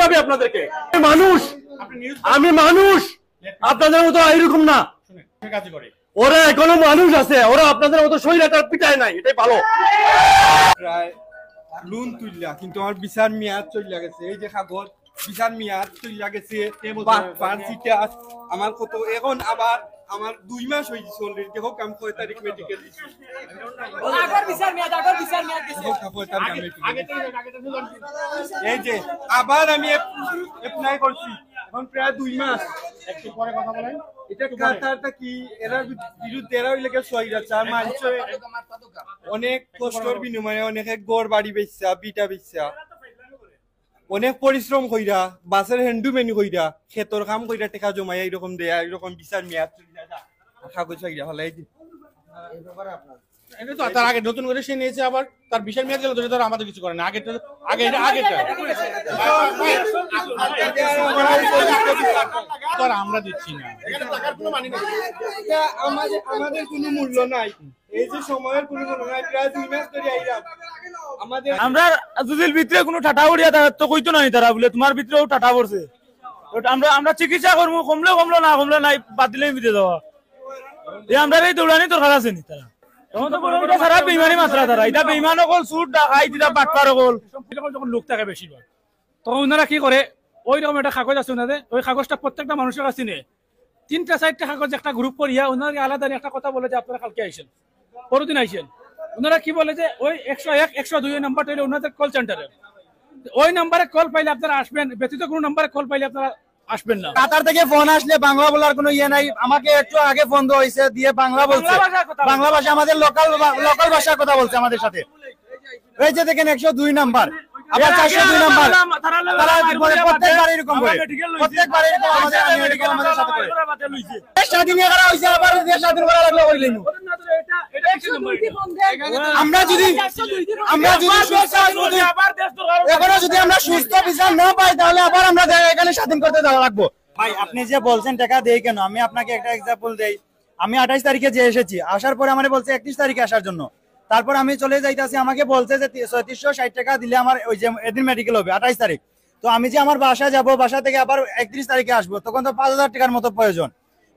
বুঝাবে আপনাদেরকে। মানুষ, আমি মানুষ, আপনাদের মতো এরকম না। ওরা এখনো মানুষ আছে, ওরা আপনাদের মতো শরীরটার পিটায় নাই, এটাই ভালো। প্রায় লোন তুললা কিন্তু আমার বিচার মেয়াদ চলে গেছে। এই যে কাগজ বিচার মেয়াদ চলে গেছে, আমার কত এখন আবার আমার 2 মাস হয়ে গেছে অলরেডি। দেখো কাম কয় তারিখ মেডিকেল দিছি, আগের বিচার মেয়াদ গেছে। এই যে আবার আমি অ্যাপ্লাই করছি, এখন প্রায় 2 মাস। একটু পরে কথা বলেন। এটা কাটারটা কি এরা বিরুদ্ধে এরা হইলে সহিরাচার মানছে। অনেক কষ্টের বিনিময়ে অনেকে গড় বাড়ি বেচছা, বিটা বেচছা, অনেক পরিশ্রম কইরা, বাসের হ্যান্ডু মেনু কইরা, ক্ষেতর কাম কইরা টাকা জমাই এইরকম দেয়া, এইরকম বিচার মেয়াদ কাগজ হইয়া হলাই দি। এটা তো তার আগে নতুন করে সে নিয়েছে, আবার তার বিশাল মেয়াদ গেল তো তার আমাদের কিছু করে না। আগেটা আমরা দিচ্ছি না, আমাদের কোনো মূল্য নাই। এই যে সময়ের কোনো মূল্য নাই। প্রায় 2 মাস ধরে আইরাম আমাদের আমরা যদি ভিতরে কোনো ঠাটা উড়িয়া তো কইতো নাই তারা বলে তোমার ভিতরেও ঠাটা পড়ছে। আমরা চিকিৎসা করবো, কমলো না কমলো নাই, বাদ দিলে বিদে দেওয়া। আমরা এই দৌড়ানি দরকার আছে নি তারা সারা বেইমানি মাত্রা তারা। এটা বেইমান অকল সুট ডাকাই দিটা বাটপার অকল যখন লোক থাকে বেশিরভাগ, তখন ওনারা কি করে ওই রকম একটা কাগজ আছে ওনাদের, ওই কাগজটা প্রত্যেকটা মানুষের কাছে নিয়ে 3টা-4টা কাগজ একটা গ্রুপ করিয়া ওনারা আলাদা একটা কথা বলে যে আপনারা কালকে আইসেন, পরদিন আইসেন। ওনারা কি বলে যে ওই 101, 102 নাম্বার হইলে ওনাদের কল সেন্টারের, ওই নাম্বারে কল পাইলে আপনারা আসবেন, ব্যতীত কোনো নাম্বারে কল পাইলে আপনারা আসবেন না। কাতার থেকে ফোন আসলে বাংলা বলার কোনো ইয়ে নাই। আমাকে একটু আগে ফোন দেওয়া হয়েছে, দিয়ে বাংলা বলছে, বাংলা ভাষা আমাদের লোকাল ভাষার কথা বলছে আমাদের সাথে। এই যে দেখেন 102 নাম্বার, আবার 402 নাম্বার, প্রত্যেকবার এরকম করে, প্রত্যেকবার এরকম আমাদের সাথে করে। স্বাধীন করা হয়েছে, আবার স্বাধীন করা লাগলো কইলেন। আমরা যদি সুস্থ বিচার না পাই তাহলে আবার আমরা এখানে স্বাধীন করতে লাগবো। ভাই আপনি যে বলছেন টাকা দেই কেন, আমি আপনাকে একটা এক্সাম্পল দেই। আমি 28 তারিখে যে এসেছি, আসার পরে আমার বলছে 31 তারিখে আসার জন্য। তারপর আমি চলে যাইতেছি, আমাকে বলছে যে 3760 টাকা দিলে আমার ওই যে এদিন মেডিকেল হবে 28 তারিখ। তো আমি যে আমার বাসা যাব, বাসা থেকে আবার 31 তারিখে আসবো, তখন তো 5000 টাকার মতো প্রয়োজন।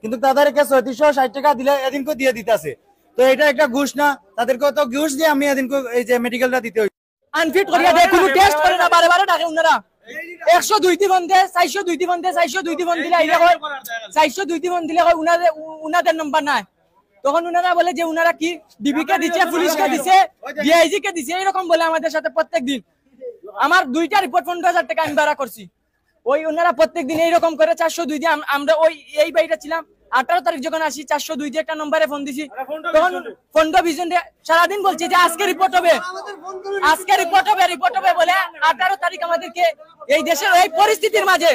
কিন্তু তাদেরকে 3760 টাকা দিলে এদিনকে দিয়ে দিতেছে। তো এটা একটা ঘুষ না? তাদেরকে তো ঘুষ দিয়ে আমি এদিনকে এই যে মেডিকেলটা দিতে হই। আনফিট করিয়া দেয়, কোনো টেস্ট করে না, বারে বারে ডাকে ওনারা। 102 দিবন দে, 402 দিবন দে, 402 দিবন দিলে আইলে হয় 402 দিবন দিলে হয় উনাদের নাম্বার নাই। তখন উনারা বলে যে উনারা কি ডিবিকে দিচ্ছে, পুলিশকে দিচ্ছে, ডিআইজি কে দিচ্ছে, এরকম বলে আমাদের সাথে প্রত্যেক দিন। আমার 2টা রিপোর্ট 15,000 টাকা আমি ভাড়া করছি। ওই ওনারা প্রত্যেক দিন এইরকম করে 402 দিয়ে আমরা ওই এই বাড়িটা ছিলাম। 18 তারিখ যখন আসি 402 দিয়ে একটা নম্বরে ফোন দিছি, তখন 15-20 জন সারাদিন বলছে যে আজকে রিপোর্ট হবে, আজকে রিপোর্ট হবে বলে 18 তারিখ আমাদেরকে এই দেশের এই পরিস্থিতির মাঝে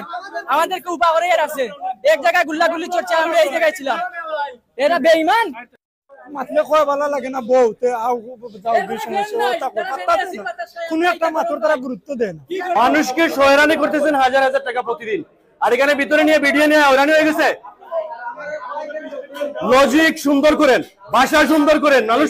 আমাদেরকে উপা করে রাখছে। এক জায়গায় গুল্লাগুলি চলছে, আমরা এই জায়গায় ছিলাম। এরা বেঈমান। মাতলে কয় ভালো লাগে না, বউতে কোনো একটা মাত্র তারা গুরুত্ব দেয় না। মানুষকে হয়রানি করতেছেন হাজার হাজার টাকা প্রতিদিন, আর এখানে ভিতরে নিয়ে ভিডিও নিয়ে হয়রানি হয়ে গেছে। লজিক সুন্দর করেন, ভাষা সুন্দর করেন, মানুষ